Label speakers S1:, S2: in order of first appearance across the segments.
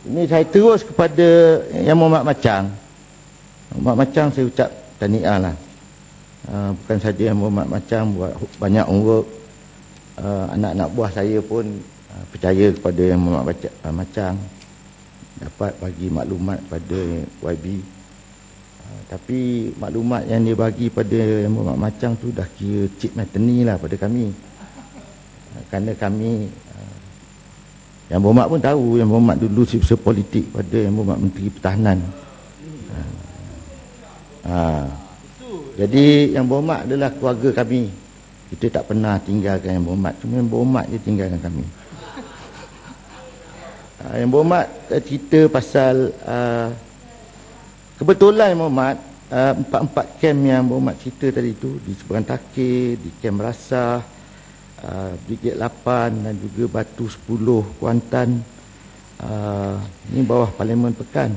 S1: Ini saya terus kepada Yang Mohd Macang. Mohd Macang saya ucap tahniah lah. Bukan saja Yang Mohd Macang buat banyak homework. Anak-anak buah saya pun percaya kepada Yang Mohd Macang, dapat bagi maklumat pada YB. Tapi maklumat yang dia bagi pada Yang Mohd Macang tu dah kira cip mateni lah pada kami. Kerana kami Yang Berhormat pun tahu Yang Berhormat dulu sifat politik pada Yang Berhormat Menteri Pertahanan. Jadi Yang Berhormat adalah keluarga kami. Kita tak pernah tinggalkan Yang Berhormat. Cuma Yang Berhormat je tinggalkan kami. Yang Berhormat cerita pasal kebetulan Yang Berhormat empat kem Yang Berhormat cerita tadi tu, di Seberang Takir, di Kem Rasah, Brigade 8 dan juga Batu 10 Kuantan, ni bawah Parlimen Pekan.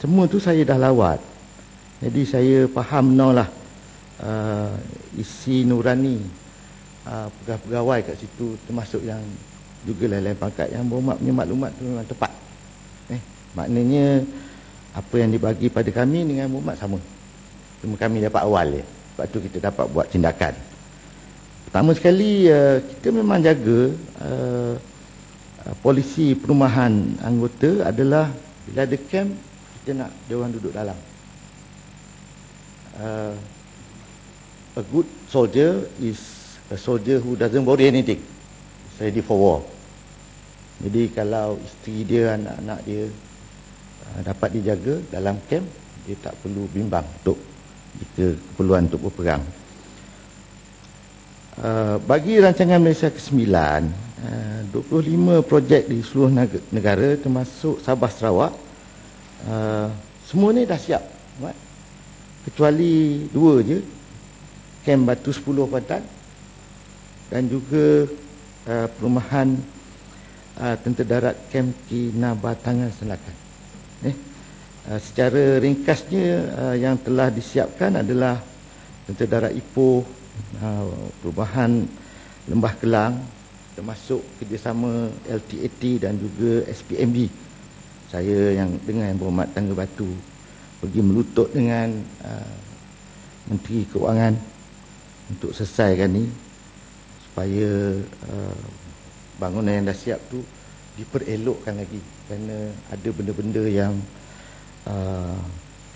S1: Semua tu saya dah lawat. Jadi saya faham lah isi nurani pegawai-pegawai kat situ, termasuk yang juga lain-lain pangkat. Yang Berhormat punya maklumat tu memang tepat. Maknanya apa yang dibagi pada kami dengan Yang Berhormat sama. Cuma kami dapat awal je. Sebab tu kita dapat buat tindakan. Pertama sekali kita memang jaga polisi perumahan anggota adalah bila ada camp kita nak dia orang duduk dalam. A good soldier is a soldier who doesn't worry anything. He's ready for war. Jadi kalau isteri dia, anak-anak dia dapat dijaga dalam camp, dia tak perlu bimbang untuk jika keperluan untuk berperang. Bagi rancangan Malaysia ke-9, 25 projek di seluruh negara termasuk Sabah Sarawak, semua ni dah siap, kecuali 2 je, Kem Batu 10 Kuantan dan juga perumahan Tentera Darat Kem Kinabatangan Selakan. Secara ringkasnya yang telah disiapkan adalah Tentera Darat Ipoh, perubahan Lembah Kelang, termasuk kerjasama LTAT dan juga SPMB. Saya yang dengan Yang Berhormat Tangga Batu pergi melutut dengan Menteri Keuangan untuk selesaikan ni, supaya bangunan yang dah siap tu diperelokkan lagi, kerana ada benda-benda yang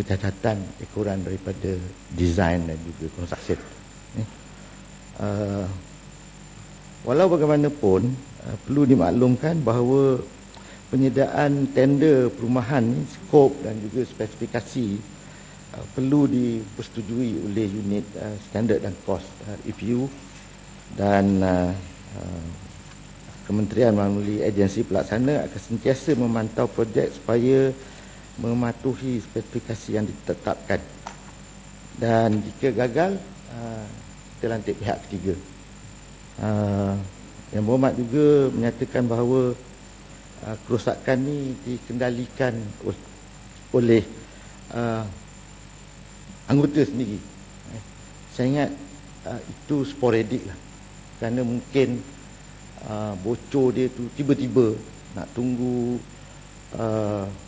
S1: kecacatan ekoran daripada design dan juga construction. Walau bagaimanapun perlu dimaklumkan bahawa penyediaan tender perumahan ni, skop dan juga spesifikasi perlu dipersetujui oleh unit standard dan kos review, dan Kementerian melalui agensi pelaksana akan sentiasa memantau projek supaya mematuhi spesifikasi yang ditetapkan, dan jika gagal kita lantik pihak ketiga. Yang Berhormat juga menyatakan bahawa kerosakan ni dikendalikan oleh anggota sendiri. Saya ingat itu sporadik lah, kerana mungkin bocor dia tu tiba-tiba, nak tunggu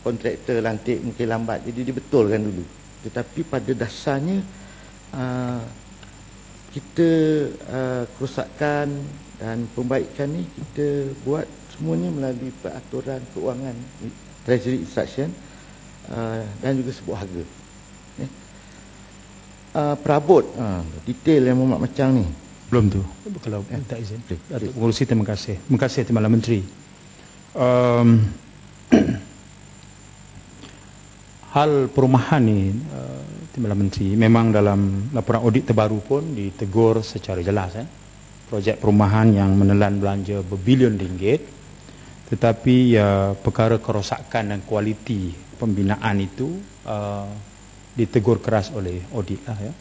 S1: kontraktor lantik mungkin lambat, jadi dibetulkan dulu. Tetapi pada dasarnya kita kerosakan dan pembaikan ni kita buat semuanya melalui peraturan keuangan, Treasury Instruction, dan juga sebuah harga. Perabot detail Yang Mohd Macang ni
S2: belum tu, kalau minta izin Datuk Pengerusi. Terima kasih Timbalan Menteri. Hal perumahan ni, Timbalan Menteri, memang dalam laporan audit terbaru pun ditegur secara jelas. Projek perumahan yang menelan belanja berbilion ringgit, tetapi perkara kerosakan dan kualiti pembinaan itu ditegur keras oleh audit lah, ya.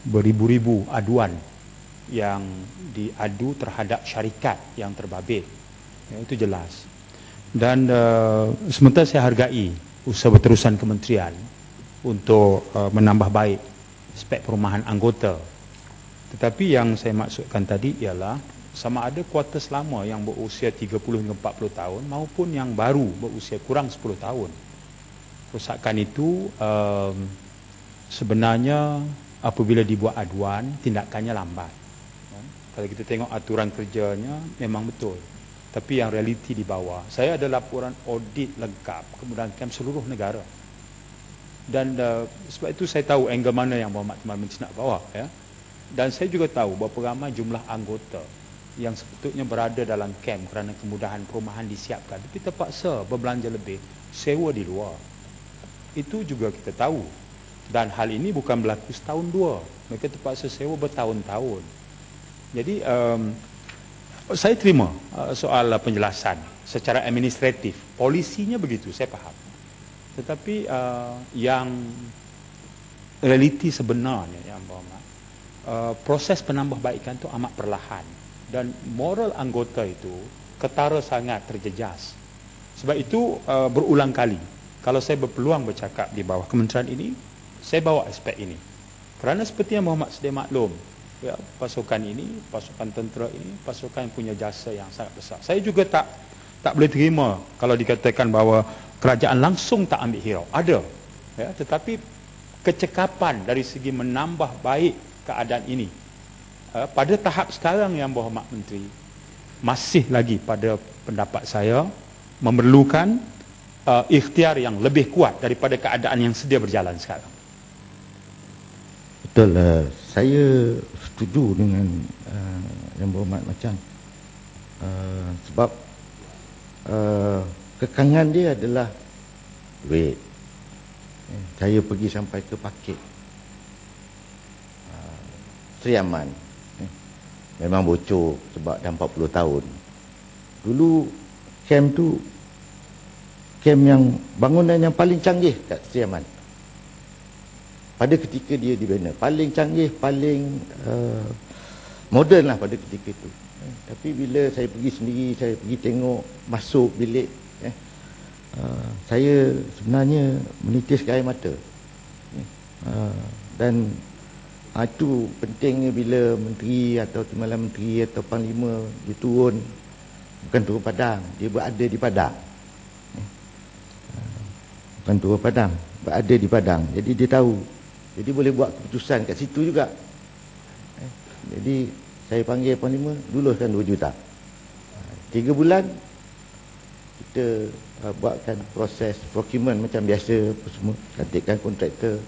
S2: Beribu-ribu aduan yang diadu terhadap syarikat yang terbabit, ya, itu jelas. Dan sementara saya hargai usaha berterusan kementerian untuk menambah baik spek perumahan anggota, tetapi yang saya maksudkan tadi ialah sama ada kuartus lama yang berusia 30 hingga 40 tahun maupun yang baru berusia kurang 10 tahun. Kerosakan itu sebenarnya apabila dibuat aduan, tindakannya lambat. Kalau kita tengok aturan kerjanya memang betul, tapi yang realiti di bawah. Saya ada laporan audit lengkap kemudahan kem seluruh negara, dan sebab itu saya tahu angle mana yang Muhammad Timur Menteri nak bawa, ya. Dan saya juga tahu berapa ramai jumlah anggota yang sepatutnya berada dalam kem kerana kemudahan perumahan disiapkan, tapi terpaksa berbelanja lebih, sewa di luar. Itu juga kita tahu, dan hal ini bukan berlaku setahun dua, mereka terpaksa sewa bertahun-tahun. Jadi saya terima soal penjelasan secara administratif, polisinya begitu, saya faham. Tetapi yang realiti sebenarnya, yang proses penambahbaikan itu amat perlahan, dan moral anggota itu ketara sangat terjejas. Sebab itu berulang kali kalau saya berpeluang bercakap di bawah kementerian ini, saya bawa aspek ini. Kerana seperti yang Muhammad sedia maklum, ya, pasukan ini, pasukan tentera ini, pasukan yang punya jasa yang sangat besar. Saya juga tak boleh terima kalau dikatakan bahawa kerajaan langsung tak ambil hirau. Ada, ya, tetapi kecekapan dari segi menambah baik keadaan ini pada tahap sekarang yang Muhammad Menteri masih lagi pada pendapat saya memerlukan ikhtiar yang lebih kuat daripada keadaan yang sedia berjalan sekarang.
S1: Betul, saya setuju dengan yang Berhormat Macam, sebab kekangan dia adalah duit. Saya pergi sampai ke Pakit, Seri Aman, memang bocor sebab dah 40 tahun. Dulu kem tu kem yang bangunan yang paling canggih kat Seri Aman pada ketika dia dibina, paling canggih, paling moden lah pada ketika itu. Tapi bila saya pergi sendiri, saya pergi tengok, masuk bilik, saya sebenarnya menitiskan air mata. Dan itu pentingnya bila menteri atau timbalan menteri atau panglima dia turun, bukan turun padang, dia berada di padang. Bukan turun padang, berada di padang. Jadi dia tahu, jadi boleh buat keputusan kat situ juga. Jadi saya panggil panglima, luluskan 2 juta. 3 bulan kita buatkan proses procurement macam biasa semua, cantikkan kontraktor.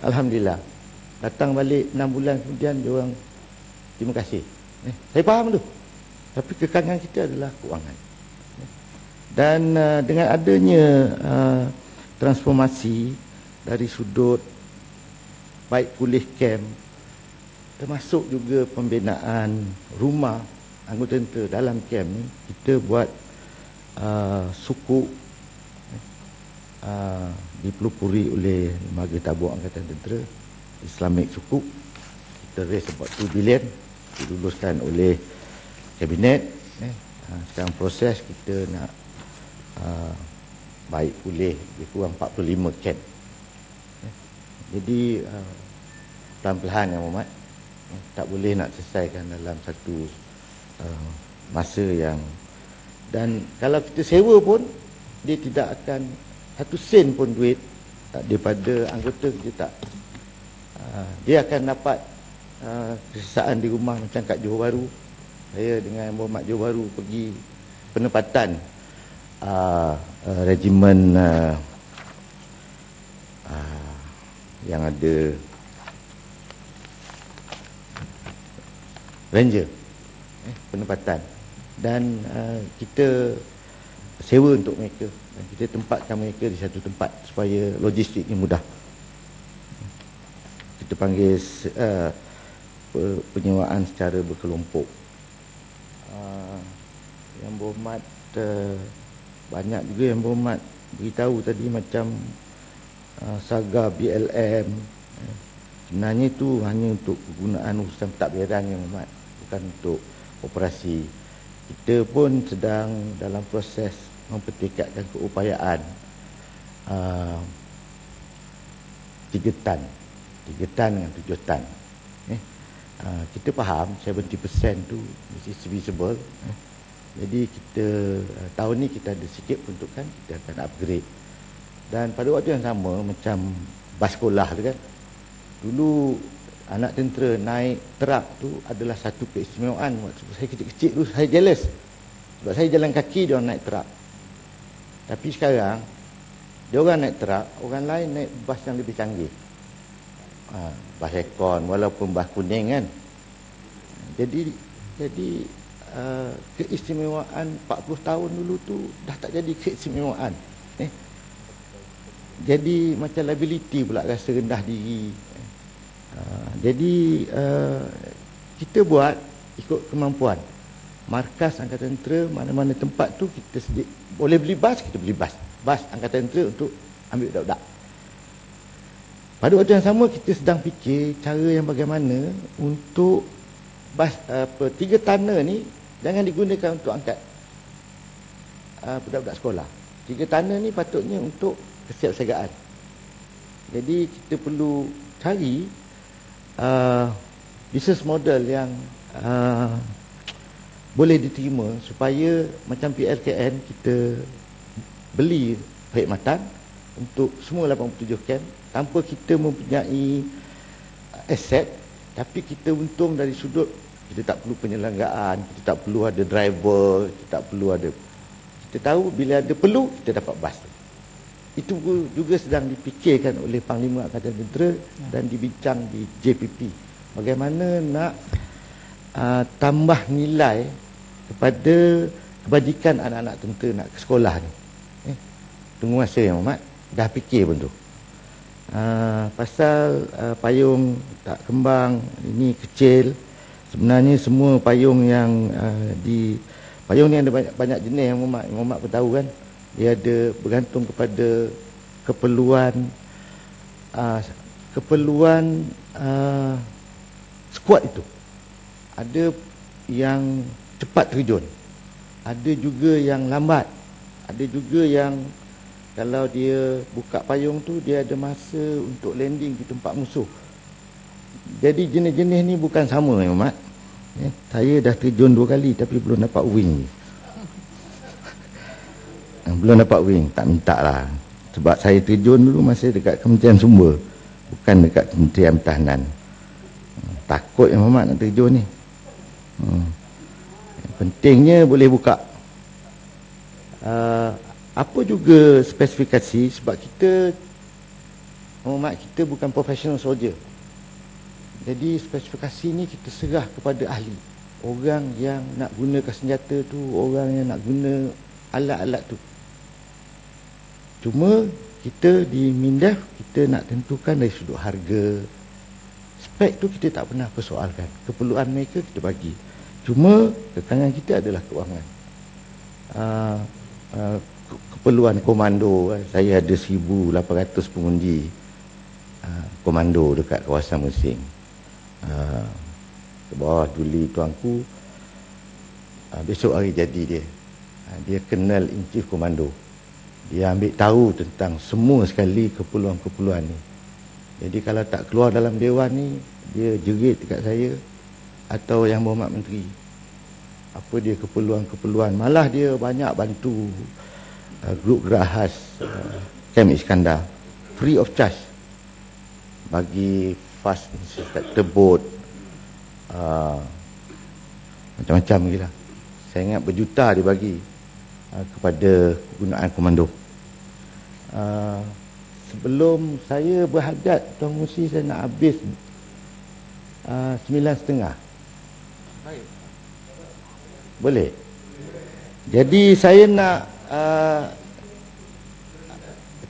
S1: Alhamdulillah, datang balik 6 bulan kemudian dia orang terima kasih. Saya faham tu, tapi kekangan kita adalah kewangan. Dan dengan adanya transformasi dari sudut baik pulih kem, termasuk juga pembinaan rumah anggota tentera dalam kem ni, kita buat suku dipelopori oleh Lembaga Tabur Angkatan Tentera, Islamic Sukuk. Kita raise about 2 bilion, diluluskan oleh Kabinet. Sekarang proses kita nak baik pulih lebih kurang 45 kem. Jadi pelan-pelan yang Muhammad, tak boleh nak selesaikan dalam satu masa yang, dan kalau kita sewa pun dia tidak akan satu sen pun duit daripada anggota kita tak. Dia akan dapat kesesaan di rumah macam kat Johor Bahru. Saya dengan Muhammad Johor Bahru pergi penempatan regimen yang ada ranger, penempatan, dan kita sewa untuk mereka, dan kita tempatkan mereka di satu tempat supaya logistiknya mudah. Kita panggil penyewaan secara berkelompok. Yang Berhormat banyak juga yang Berhormat beritahu tadi macam Saga BLM, sebenarnya itu hanya untuk penggunaan urusan pentadbiran yang Berhormat, bukan untuk operasi. Kita pun sedang dalam proses mempertingkatkan keupayaan 3 tan dengan 7 tan. Kita faham 70% tu mesti visible. Jadi kita tahun ni kita ada sikit peruntukan, kita akan upgrade. Dan pada waktu yang sama, macam bas sekolah tu kan, dulu anak tentera naik terak tu adalah satu keistimewaan. Waktu saya kecil-kecil tu saya jealous, sebab saya jalan kaki, dia orang naik terak. Tapi sekarang dia orang naik terak, orang lain naik bas yang lebih canggih, bas ekon walaupun bas kuning kan. Jadi keistimewaan 40 tahun dulu tu dah tak jadi keistimewaan. Jadi macam liability pula, rasa rendah diri. Jadi kita buat ikut kemampuan. Markas Angkatan Tentera, mana-mana tempat tu kita boleh beli bas, kita beli bas Angkatan Tentera untuk ambil budak-budak. Pada waktu yang sama kita sedang fikir cara yang bagaimana untuk bas 3 tana ni jangan digunakan untuk angkat budak-budak sekolah. 3 tana ni patutnya untuk kesiapsiagaan. Jadi kita perlu cari business model yang boleh diterima supaya macam PLKN kita beli perkhidmatan untuk semua 87 camp tanpa kita mempunyai aset, tapi kita untung dari sudut kita tak perlu penyelenggaraan, kita tak perlu ada driver, kita tak perlu ada, kita tahu bila ada perlu kita dapat bas. Itu juga sedang dipikirkan oleh Panglima Angkatan Tentera dan dibincang di JPP. Bagaimana nak tambah nilai kepada kebajikan anak-anak tentera nak ke sekolah ni. Tunggu masa yang amat, dah fikir pun tu. Pasal payung tak kembang, ini kecil. Sebenarnya semua payung yang payung ni ada banyak jenis yang Muhammad pun tahu kan. Dia ada bergantung kepada keperluan skuad itu. Ada yang cepat terjun, ada juga yang lambat, ada juga yang kalau dia buka payung tu dia ada masa untuk landing di tempat musuh. Jadi jenis-jenis ni bukan sama Mat. Saya dah terjun 2 kali tapi belum dapat wing. Belum dapat wing, tak minta lah. Sebab saya terjun dulu masih dekat Kementerian Sumber, bukan dekat Kementerian Pertahanan. Takut yang Muhammad nak terjun ni. Pentingnya boleh buka. Apa juga spesifikasi, sebab kita Muhammad, kita bukan professional soldier. Jadi spesifikasi ni kita serah kepada ahli. Orang yang nak gunakan senjata tu, orang yang nak guna alat-alat tu. Cuma kita di Mindef, kita nak tentukan dari sudut harga. Spek tu kita tak pernah persoalkan. Keperluan mereka kita bagi. Cuma kekangan kita adalah kewangan. Keperluan komando, saya ada 1,800 pengundi komando dekat kawasan Mersing. Ke bawah Duli tuanku, besok hari jadi dia kenal in chief komando. Dia ambil tahu tentang semua sekali keperluan-keperluan ni. Jadi kalau tak keluar dalam dewan ni, dia jerit dekat saya atau yang berhormat menteri, apa dia keperluan-keperluan. Malah dia banyak bantu grup gerak khas Camp Iskandar free of charge, bagi fast inspector boat, macam-macam lagi lah. Saya ingat berjuta dia bagi kepada penggunaan komando. Sebelum saya berhajat Tuan Musi, saya nak habis 9.5. Boleh? Jadi saya nak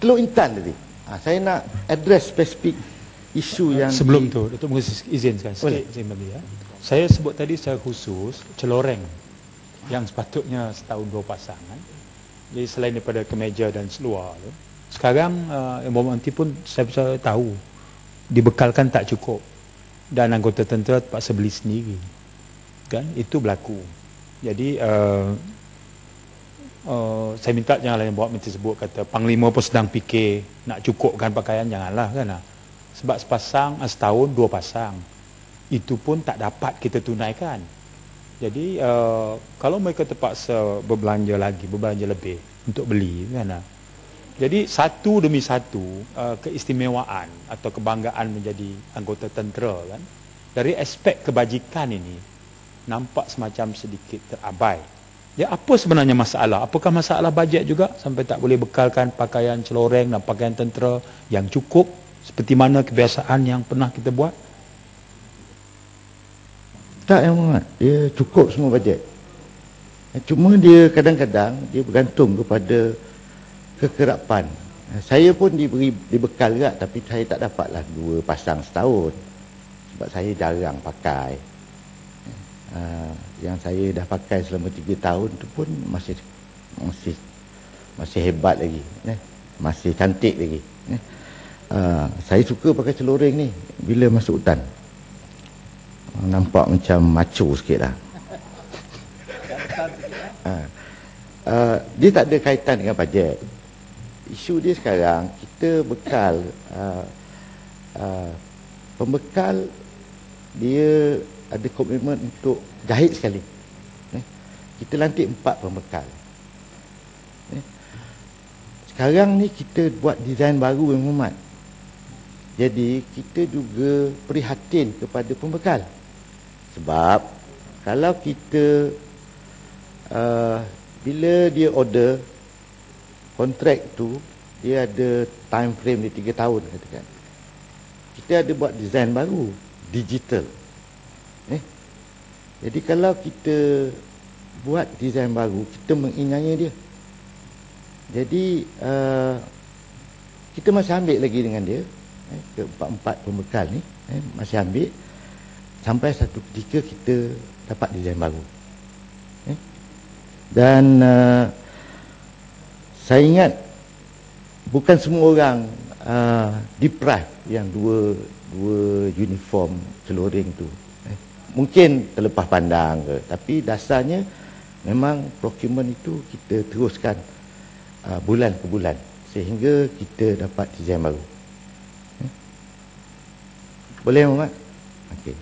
S1: Teluk Intan tadi, saya nak address spesifik isu yang
S2: sebelum tu Datuk Musi izinkan sikit saya bagi ya. Saya sebut tadi secara khusus celoreng yang sepatutnya setahun 2 pasang kan. Jadi selain daripada kemeja dan seluar tu, sekarang Muhammad Anti pun saya tahu dibekalkan tak cukup dan anggota tentera terpaksa beli sendiri kan, itu berlaku. Jadi saya minta janganlah yang buat menteri sebut kata Panglima pun sedang fikir nak cukupkan pakaian, janganlah kan. Sebab sepasang setahun 2 pasang. itu pun tak dapat kita tunaikan. Jadi kalau mereka terpaksa berbelanja lebih untuk beli, mana? Jadi satu demi satu keistimewaan atau kebanggaan menjadi anggota tentera kan, dari aspek kebajikan ini nampak semacam sedikit terabai. Ya, apa sebenarnya masalah? Apakah masalah bajet juga sampai tak boleh bekalkan pakaian celoreng dan pakaian tentera yang cukup seperti mana kebiasaan yang pernah kita buat?
S1: Tak, Yang Muhammad, dia cukup semua bajet. Cuma dia kadang-kadang dia bergantung kepada kekerapan. Saya pun dibekal juga, tapi saya tak dapatlah 2 pasang setahun sebab saya jarang pakai. Yang saya dah pakai selama 3 tahun tu pun masih hebat lagi, masih cantik lagi. Saya suka pakai celoreng ni bila masuk hutan. Nampak macam macho sikit lah. Dia tak ada kaitan dengan bajet. Isu dia sekarang, kita bekal pembekal dia ada komitmen untuk jahit sekali. Kita lantik 4 pembekal. Sekarang ni kita buat desain baru, Yang Muhammad. Jadi kita juga prihatin kepada pembekal. Sebab kalau kita bila dia order kontrak tu, dia ada time frame di 3 tahun katakan. Kita ada buat desain baru, digital. Jadi kalau kita buat desain baru, kita mengingatnya dia. Jadi kita masih ambil lagi dengan dia, ke-4 pembekal ni, masih ambil sampai satu ketika kita dapat desain baru. Dan saya ingat bukan semua orang deprive yang dua uniform celoreng tu. Mungkin terlepas pandang ke, tapi dasarnya memang procurement itu kita teruskan bulan ke bulan sehingga kita dapat desain baru. Boleh, Muhammad? Okey.